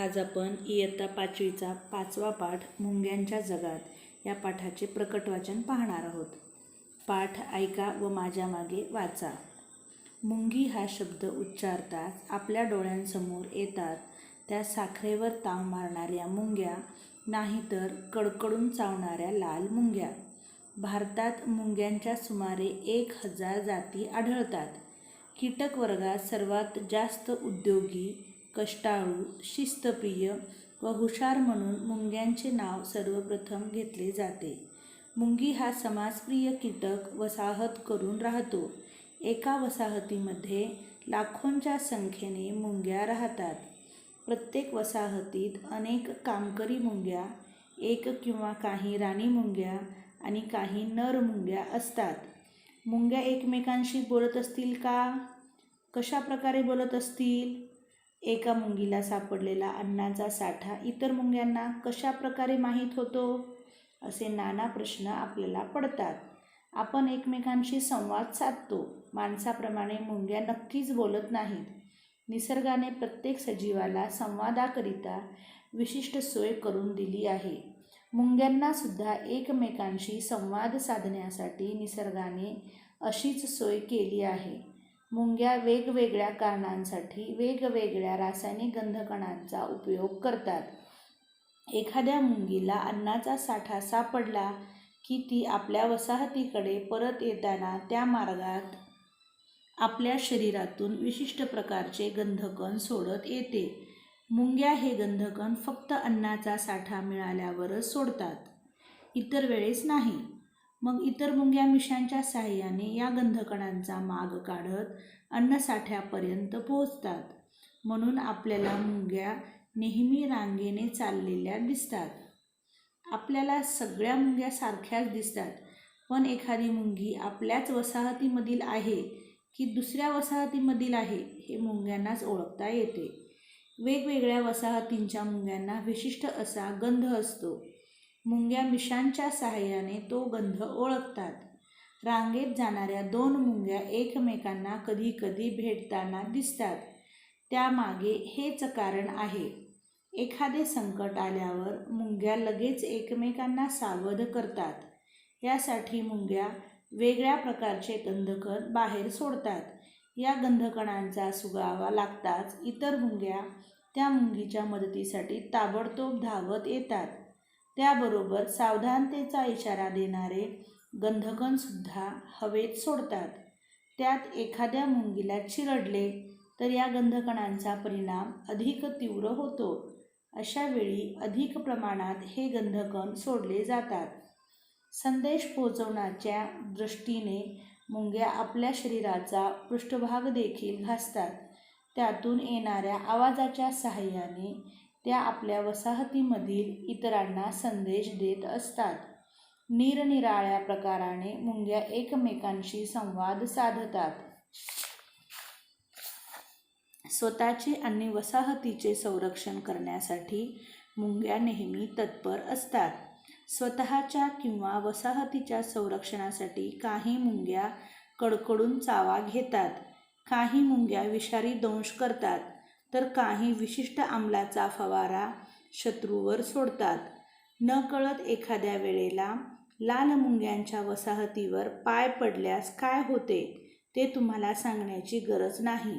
आज आपण इयत्ता 5वीचा 5वा पाठ मुंग्यांच्या जगात या पाठाचे प्रकट वाचन पाहणार आहोत। पाठ ऐका व माझ्या मागे वाचा। मुंगी हा शब्द उच्चारताच आपल्या डोळ्यांसमोर येतात त्या साखरेवर ताव मारणाऱ्या मुंग्या, नाहीतर कडकडून चावणाऱ्या लाल मुंग्या। भारतात मुंग्यांच्या सुमारे 1000 जाती आढळतात। कीटक वर्गात सर्वात जास्त उद्योगी, कष्टाळू, शिस्तप्रिय व हुशार म्हणून मुंग्यांचे नाव सर्वप्रथम घेतले जाते। मुंगी हा समाजप्रिय कीटक वसाहत करून राहतो। एका वसाहतीमध्ये लाखोंच्या संख्येने मुंग्या राहतात। प्रत्येक वसाहतीत अनेक कामकरी मुंग्या, एक किंवा काही राणी मुंग्या आणि काही नर मुंग्या असतात। मुंग्या एकमेकांशी बोलत असतील का? कशा प्रकारे बोलत असतील? एका मुंगीला सापडलेला अन्नाचा साठा इतर मुंग्यांना कशा प्रकारे माहीत होतो? असे नाना प्रश्न आपल्याला पडतात। आपण एकमेकांशी संवाद साधतो। माणसाप्रमाणे मुंग्या नक्कीच बोलत नाहीत। निसर्गाने प्रत्येक सजीवाला संवादाकरिता विशिष्ट सोय करून दिली आहे। मुंग्यांना सुद्धा एकमेकांशी संवाद साधण्यासाठी निसर्गाने अशीच सोय केली आहे। मुंग्या वेगवेगळ्या कारणांसाठी वेगवेगळ्या रासायनिक गंधकणांचा उपयोग करतात। एखाद्या मुंगीला अन्नाचा साठा सापडला की ती आपल्या वसाहतीकडे परत येताना त्या मार्गात आपल्या शरीरातून विशिष्ट प्रकारचे गंधकण सोडत येते। मुंग्या हे गंधकण फक्त अन्नाचा साठा मिळाल्यावरच सोडतात, इतर वेळेस नाही। मग इतर मुंग्या मिशांच्या साहाय्याने या गंधकणांचा माग काढत अन्नसाठ्यापर्यंत पोहोचतात। म्हणून आपल्याला मुंग्या नेहमी रांगेने चाललेल्या दिसतात। आपल्याला सगळ्या मुंग्या सारख्याच दिसतात, पण एखादी मुंगी आपल्याच वसाहतीमधील आहे की दुसऱ्या वसाहतीमधील आहे हे मुंग्यांनाच ओळखता येते। वेगवेगळ्या वसाहतींच्या मुंग्यांना विशिष्ट असा गंध असतो। मुंग्या मिशांच्या साहाय्याने तो गंध ओळखतात। रांगेत जाणाऱ्या 2 मुंग्या एकमेकांना कधीकधी भेटताना दिसतात, त्यामागे हेच कारण आहे। एखादे संकट आल्यावर मुंग्या लगेच एकमेकांना सावध करतात। यासाठी मुंग्या वेगळ्या प्रकारचे गंधकण बाहेर सोडतात। या गंधकणांचा सुगावा लागताच इतर मुंग्या त्या मुंगीच्या मदतीसाठी ताबडतोब धावत येतात। त्याबरोबर सावधानतेचा इशारा देणारे गंधकण सुद्धा हवेत सोडतात। त्यात एखाद्या मुंगीला चिरडले तर या गंधकणांचा परिणाम अधिक तीव्र होतो। अशा वेळी अधिक प्रमाणात हे गंधकण सोडले जातात। संदेश पोहोचवण्याच्या दृष्टीने मुंग्या आपल्या शरीराचा पृष्ठभाग देखील घासतात। त्यातून येणाऱ्या आवाजाच्या साहाय्याने त्या आपल्या वसाहतीमधील इतरांना संदेश देत असतात। निरनिराळ्या प्रकाराने मुंग्या एकमेकांशी संवाद साधतात। स्वतःचे आणि वसाहतीचे संरक्षण करण्यासाठी मुंग्या नेहमी तत्पर असतात। स्वतःच्या किंवा वसाहतीच्या संरक्षणासाठी काही मुंग्या कडकडून चावा घेतात, काही मुंग्या विषारी दंश करतात, तर काही विशिष्ट अंमलाचा फवारा शत्रूवर सोडतात। नकळत एखाद्या वेळेला लाल मुंग्यांच्या वसाहतीवर पाय पडल्यास काय होते ते तुम्हाला सांगण्याची गरज नाही।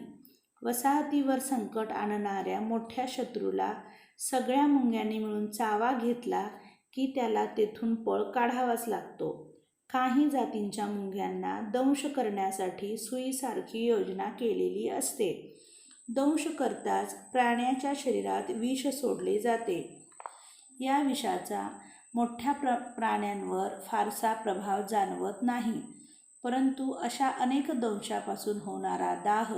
वसाहतीवर संकट आणणाऱ्या मोठ्या शत्रूला सगळ्या मुंग्यांनी मिळून चावा घेतला की त्याला तेथून पळ काढावाच लागतो। काही जातींच्या मुंग्यांना दंश करण्यासाठी सुईसारखी योजना केलेली असते। दंश करताच प्राण्याच्या शरीरात विष सोडले जाते। या विषाचा मोठ्या प्राण्यांवर फारसा प्रभाव जाणवत नाही, परंतु अशा अनेक दंशापासून होणारा दाह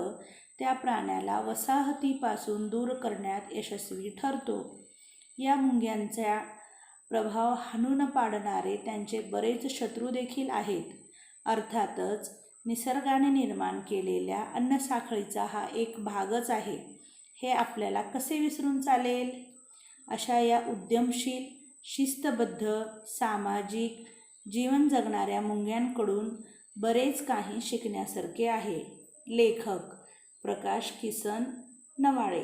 त्या प्राण्याला वसाहतीपासून दूर करण्यात यशस्वी ठरतो। या मुंग्यांचा प्रभाव हाणून पाडणारे त्यांचे बरेच शत्रू देखील आहेत। अर्थातच निसर्गाने निर्माण केलेल्या अन्नसाखळीचा हा एक भागच आहे, हे आपल्याला कसे विसरून चालेल? अशा या उद्यमशील, शिस्तबद्ध, सामाजिक जीवन जगणाऱ्या मुंग्यांकडून बरेच काही शिकण्यासारखे आहे। लेखक प्रकाश किसन नवाळे।